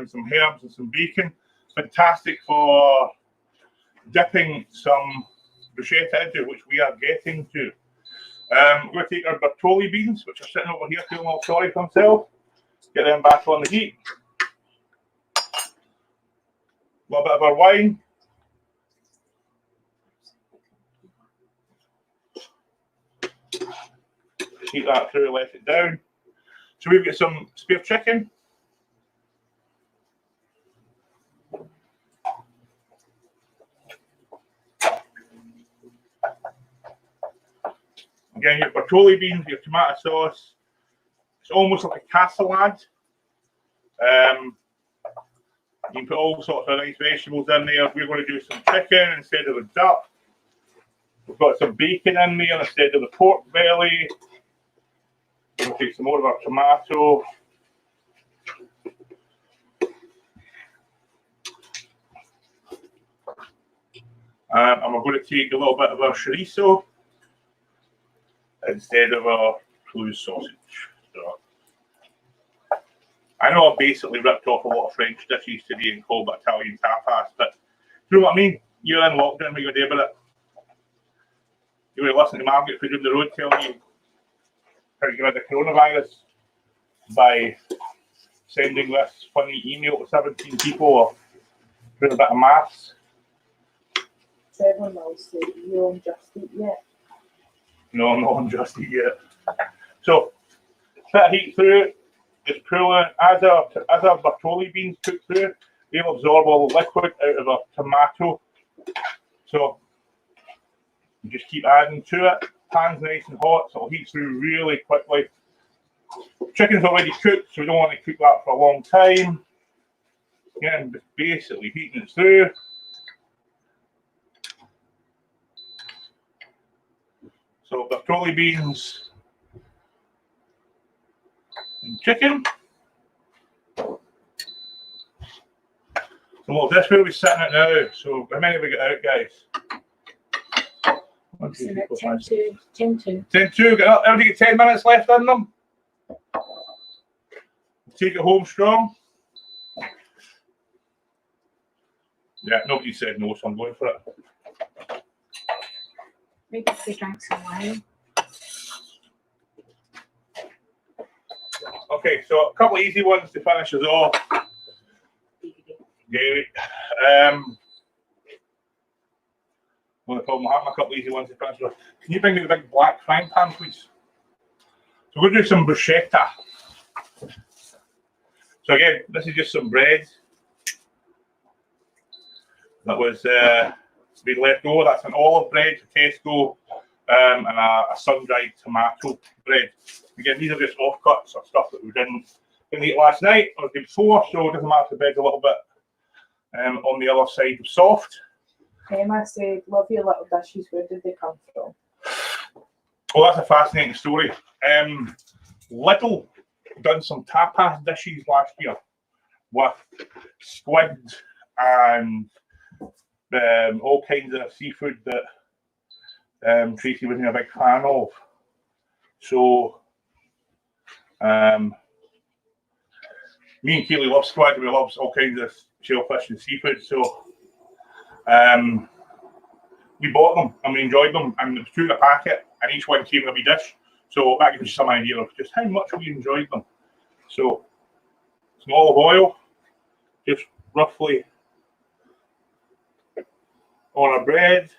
some herbs and some bacon. Fantastic for dipping some bruschetta into, which we are getting to. We're going to take our Bertolli beans, which are sitting over here feeling all sorry for himself. Get them back on the heat. A little bit of our wine. Heat that through, let it down. So we've got some spare chicken. Again, your Bertolli beans, your tomato sauce. It's almost like a cassolade. You can put all sorts of nice vegetables in there. We're going to do some chicken instead of the duck. We've got some bacon in there instead of the pork belly. We'll take some more of our tomato. And we're going to take a little bit of our chorizo instead of our Toulouse sausage. So, I know I've basically ripped off a lot of French dishes today and called it Italian tapas, but you know what I mean? You're in lockdown, what are you going to do about it? You're going to listen to Margaret who's on the road telling you how to get rid of coronavirus by sending this funny email to 17 people or doing a bit of maths. Everyone will say, you on Just Eat yet? No, I'm not on Just Eat yet. So, bit of heat through, just pulling, as our Bertolli beans cook through, they'll absorb all the liquid out of our tomato. So, you just keep adding to it. Pan's nice and hot, so it'll heat through really quickly. Chicken's already cooked, so we don't want to cook that for a long time. Again, just basically heating it through. So Bertolli beans and chicken. So this will be sitting at now. So how many have we got out, guys? 1, 2, 3, 4, 5, 6. 10-2. 10-2. Everybody get 10 minutes left in them. Take it home strong. Yeah, nobody said no, so I'm going for it. Maybe if they drank some wine. Okay, so a couple of easy ones to finish us off. Gary. Well, the problem, I have a couple of easy ones to finish us off. Can you bring me the big black frying pan, please? So we're going to do some bruschetta. So again, this is just some bread that was been left over. That's an olive bread, Tesco, and a sun-dried tomato bread. Again, these are just offcuts of stuff that we didn't eat last night or the day before, so it doesn't matter if the bread's a little bit on the other side of soft. Emma said, love your little dishes, where did they come from? Oh, that's a fascinating story. Lidl done some tapas dishes last year with squid and all kinds of seafood that Tracy wasn't a big fan of. So me and Keely love squid. We love all kinds of shellfish and seafood. So we bought them and we enjoyed them, and there was 2 in a packet, and each one came in a wee dish. So that gives you some idea of just how much we enjoyed them. So some olive oil, just roughly on our bread.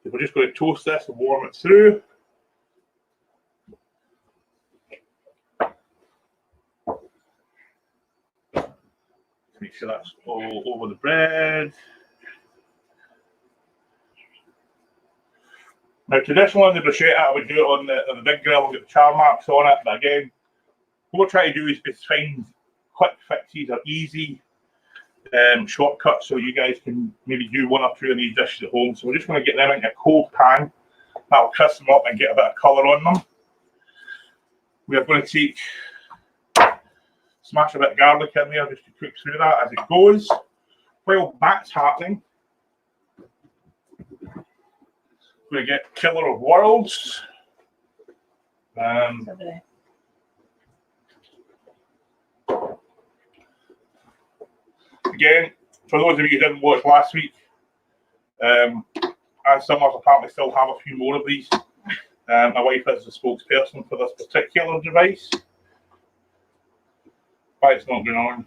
We're just going to toast this and warm it through. Make sure that's all over the bread. Now, traditionally on the bruschetta, I would do it on the big grill and get the char marks on it. But again, what we're trying to do is find quick fixes or easy shortcuts so you guys can maybe do 1 or 2 of these dishes at home. So we're just going to get them into a cold pan. That'll crisp them up and get a bit of colour on them. We are going to smash a bit of garlic in there just to cook through that as it goes. While that's happening, we're going to get Killer of Worlds. again, for those of you who didn't watch last week, and some of us apparently still have a few more of these. My wife is the spokesperson for this particular device. Why it's not going on?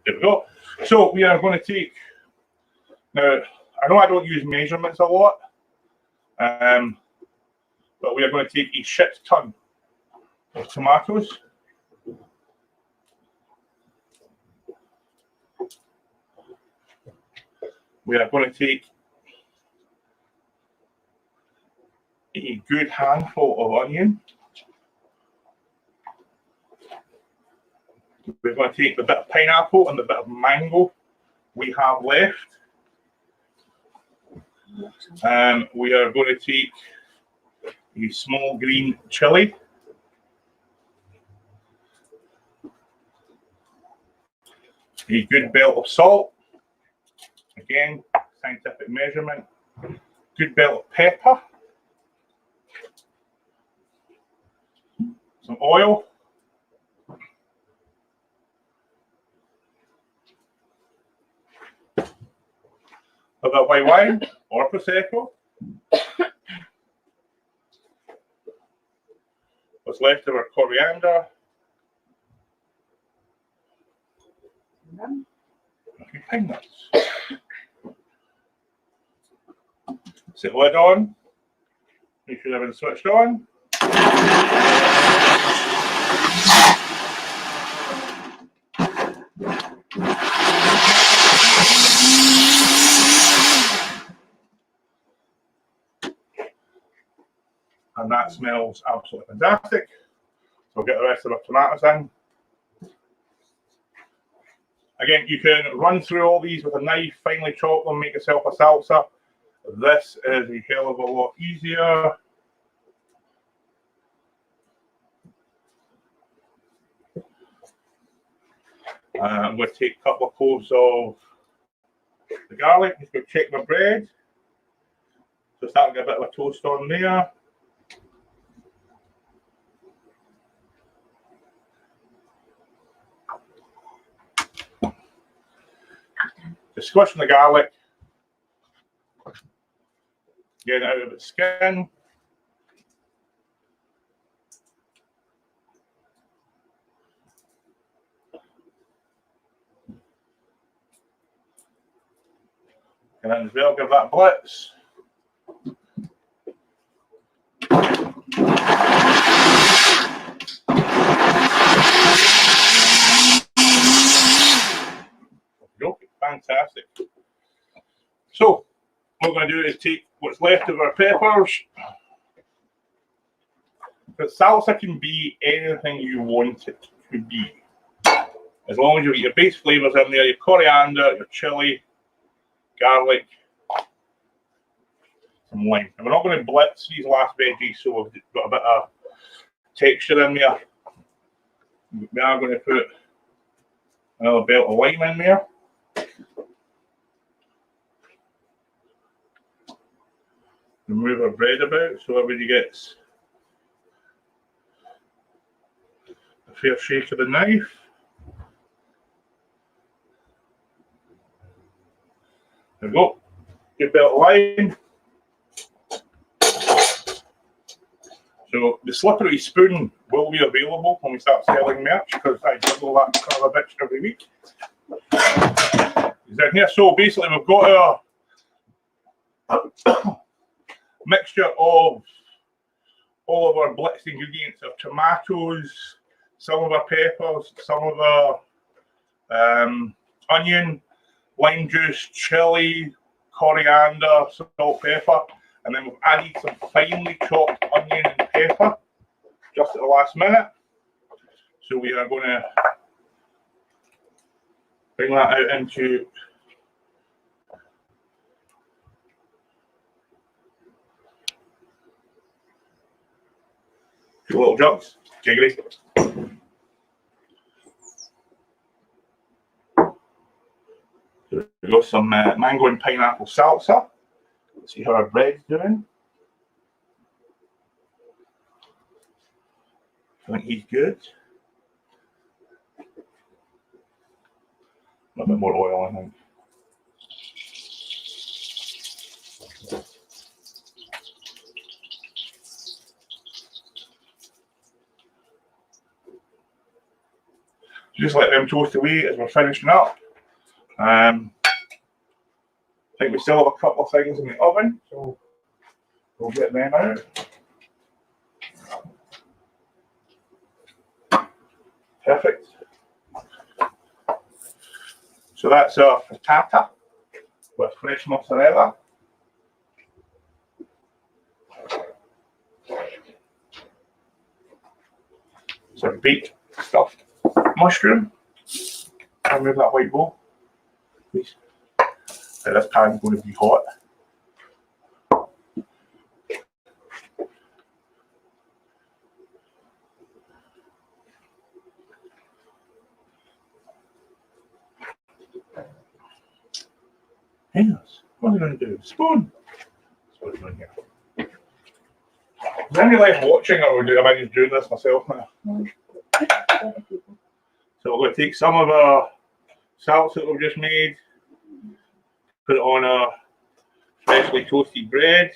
There we go. So we are going to take, now I know I don't use measurements a lot, but we are going to take a shit ton of tomatoes. We are going to take a good handful of onion. We're going to take the bit of pineapple and the bit of mango we have left. We are going to take a small green chili. A good belt of salt. Again, scientific measurement. Good belt of pepper. Some oil. A bit of white wine or prosecco. What's left of our coriander. A few pine nuts. Set the lid on. Make sure everything's switched on. And that smells absolutely fantastic. So we'll get the rest of our tomatoes in. Again, you can run through all these with a knife, finely chop them, make yourself a salsa. This is a hell of a lot easier. I'm going to take a couple of cloves of the garlic. Just going to check my bread. So starting to get a bit of a toast on there. Just squishing the garlic, getting it out of its skin. And then as well, give that a blitz. Okay, fantastic. So, what we're going to do is take what's left of our peppers. But salsa can be anything you want it to be. As long as you get your base flavors in there, your coriander, your chili, garlic, some lime. And we're not going to blitz these last veggies, so we've got a bit of texture in there. We are going to put another belt of lime in there. Move our bread about so everybody gets a fair shake of the knife. There we go. Good bit of lime. So the slippery spoon will be available when we start selling merch because I juggle that kind of a bitch every week. Is that here? So basically we've got our mixture of all of our blitzed ingredients of tomatoes, some of our peppers, some of our onion, lime juice, chili, coriander, salt, pepper, and then we've added some finely chopped onion and pepper just at the last minute. So we are going to bring that out into two little jugs. Jiggly. We've got some mango and pineapple salsa. Let's see how our bread's doing. I think he's good. A bit more oil, I think. Just let them toast away as we're finishing up. I think we still have a couple of things in the oven, so we'll get them out. Perfect. So that's our frittata with fresh mozzarella. Some baked stuffed mushroom. I'll move that white bowl, please. This pan's going to be hot. Yes. What are we going to do? Spoon. That's what we're doing here. Is anybody watching, or am I just doing this myself now? So we're going to take some of our salsa that we've just made, put it on our freshly toasted bread.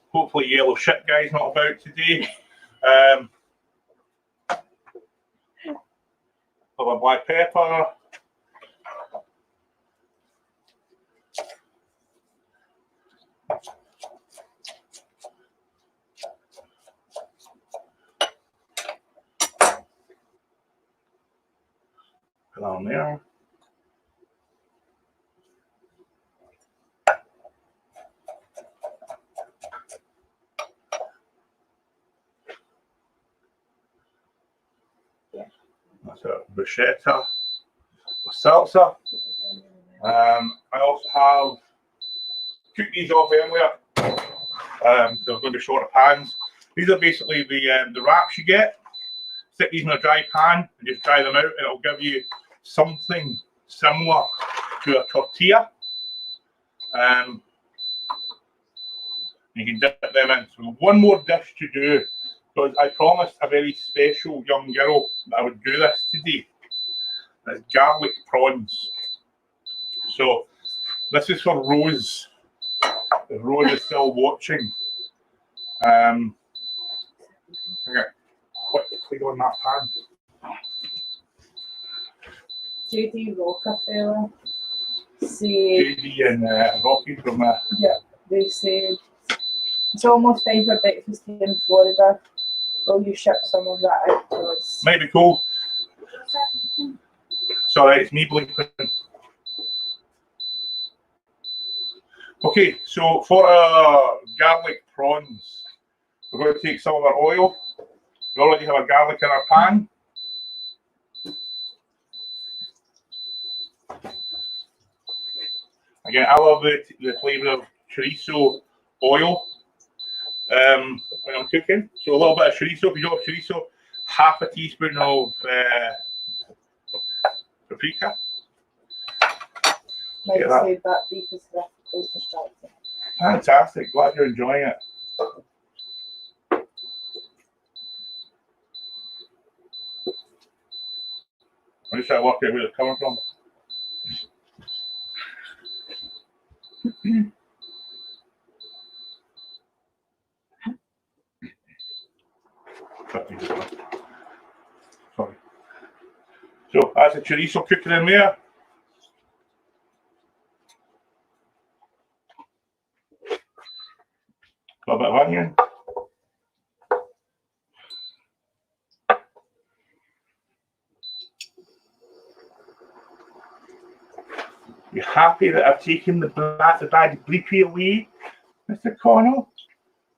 Hopefully yellow shit guy's not about today. Of a black pepper. Put that on there. That's a bruschetta with salsa. I also have cooked these off earlier. They're going to be shorter pans. These are basically the wraps you get. Stick these in a dry pan and just dry them out, and it'll give you something similar to a tortilla. You can dip them in. So one more dish to do, because I promised a very special young girl that I would do this today. It's garlic prawns. So this is for Rose. If Rose is still watching, quickly on that pan. JD Rockefeller said, JD and Rocky from yeah, they said it's almost time for breakfast here in Florida. Will you ship some of that out to us? might be cool. Sorry, it's me bleeping. Okay, so for our garlic prawns, we're going to take some of our oil. We already have our garlic in our pan. Again, I love the flavour of chorizo oil when I'm cooking. So a little bit of chorizo. If you don't have chorizo, half a teaspoon of paprika. Mike Get that. said that beef is distracting. Fantastic. Glad you're enjoying it. I'm just trying to work out where it's coming from. Sorry. So that's the chorizo cooking in there. A bit of onion. You happy that I've taken the bad bleepy away, Mr. Connell?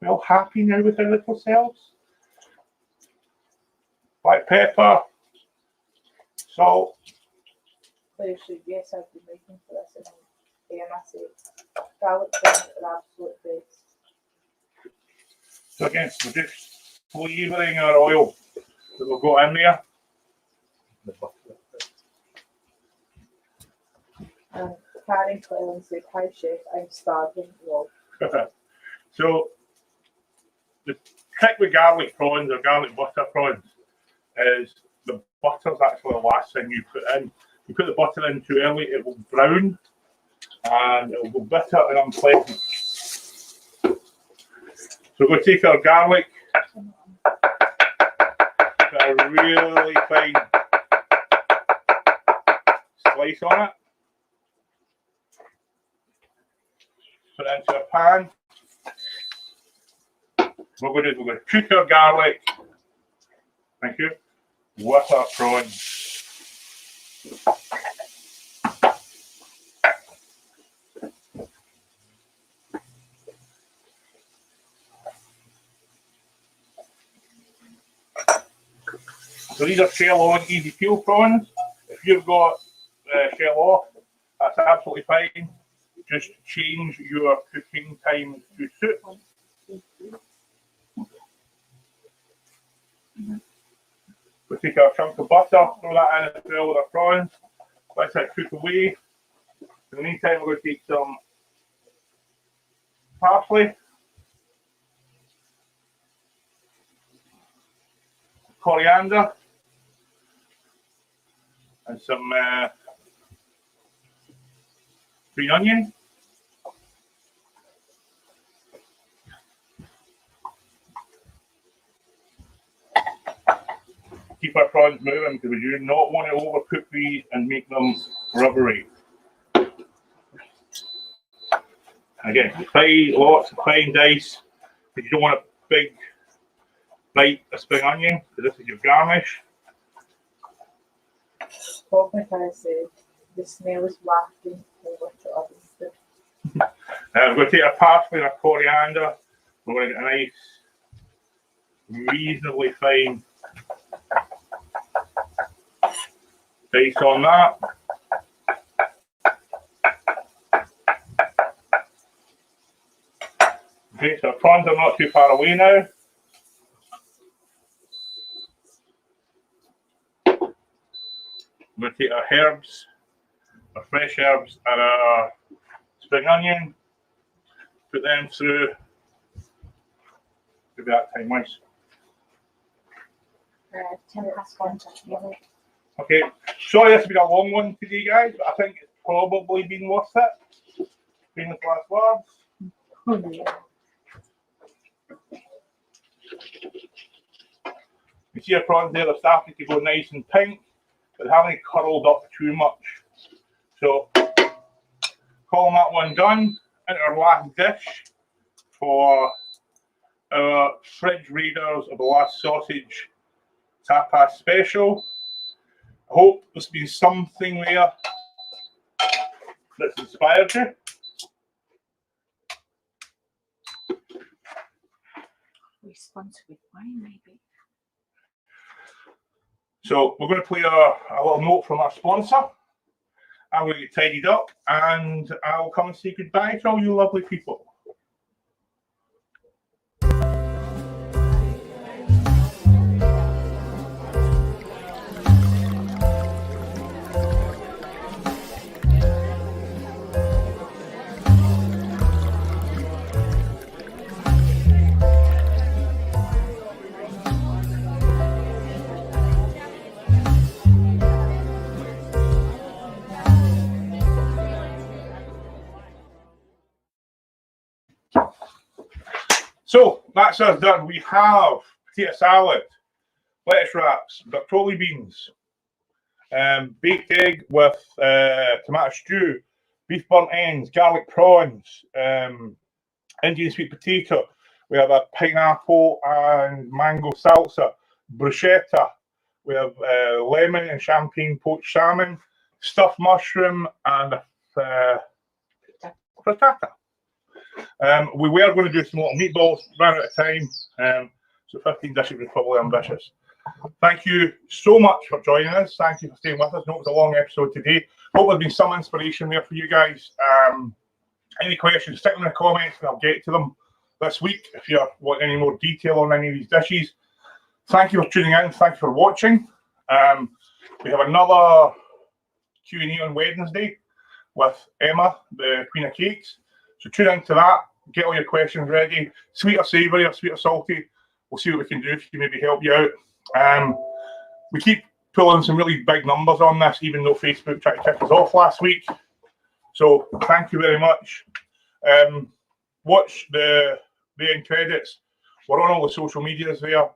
We all happy now with our little selves? White pepper, salt. Seriously, yes, I've been waiting for this, and I said garlic prawns are absolute best. So again, we're just flavouring our oil that we've got in there. And Karen Clellan said, "Hi chef, I'm starving." Well, So the trick with garlic prawns or garlic butter prawns is the butter's actually the last thing you put in. You put the butter in too early, it will brown and it will go bitter and unpleasant. So we're going to take our garlic, put a really fine slice on it, put it into a pan. What we're going to do is we're going to cook our garlic, thank you, with our prawns. So these are shell on, easy peel prawns. If you've got shell off, that's absolutely fine. Just change your cooking time to suit. We'll take our chunk of butter, throw that in as well with our prawns. Let that cook away. In the meantime, we're going to take some parsley, coriander, and some green onion. Keep our prawns moving because we do not want to overcook these and make them rubbery. Again, lots of fine dice, but you don't want a big bite of spring onion because this is your garnish. What if I said the smell is wafting over to others? We're going to take our parsley and our coriander. We're going to get a nice, reasonably fine dice on that. Okay, so our prawns are not too far away now. We're going to take our herbs, our fresh herbs, and our spring onion, put them through. Maybe that time once. 10 past 1. Okay, sorry this has been a long one today, guys, but I think it's probably been worth it. Famous last words. You see our prawns there, they're starting to go nice and pink, but they haven't curled up too much. So, calling that one done, and our last dish for our Fridge Raiders of the Last Sausage tapas special. I hope there's been something there that's inspired you. We sponsor with wine, maybe. So we're going to play a little note from our sponsor. I'm going to get tidied up and I'll come and say goodbye to all you lovely people. So that's us done. We have potato salad, lettuce wraps, broccoli beans, baked egg with tomato stew, beef burnt ends, garlic prawns, Indian sweet potato. We have a pineapple and mango salsa, bruschetta. We have lemon and champagne poached salmon, stuffed mushroom, and frittata. We were going to do some little meatballs, ran out of time, so 15 dishes was probably ambitious. Thank you so much for joining us. Thank you for staying with us. I know it was a long episode today. Hope there's been some inspiration there for you guys. Any questions, stick them in the comments and I'll get to them this week if you want any more detail on any of these dishes. Thank you for tuning in. Thank you for watching. We have another Q&A on Wednesday with Emma, the Queen of Cakes. So tune into that, get all your questions ready. Sweet or savoury or sweet or salty. We'll see what we can do to maybe help you out. we keep pulling some really big numbers on this, even though Facebook tried to kick us off last week. So thank you very much. Watch the end credits. We're on all the social medias there.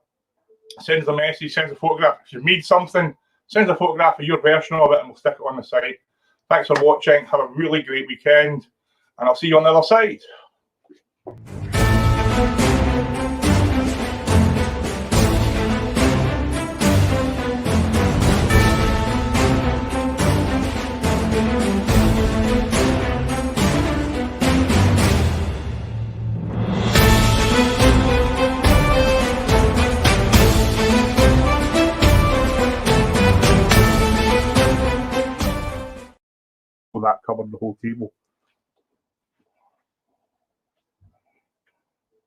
Send us a message, send us a photograph. If you've made something, send us a photograph of your version of it and we'll stick it on the site. Thanks for watching. Have a really great weekend and I'll see you on the other side. That covered the whole table.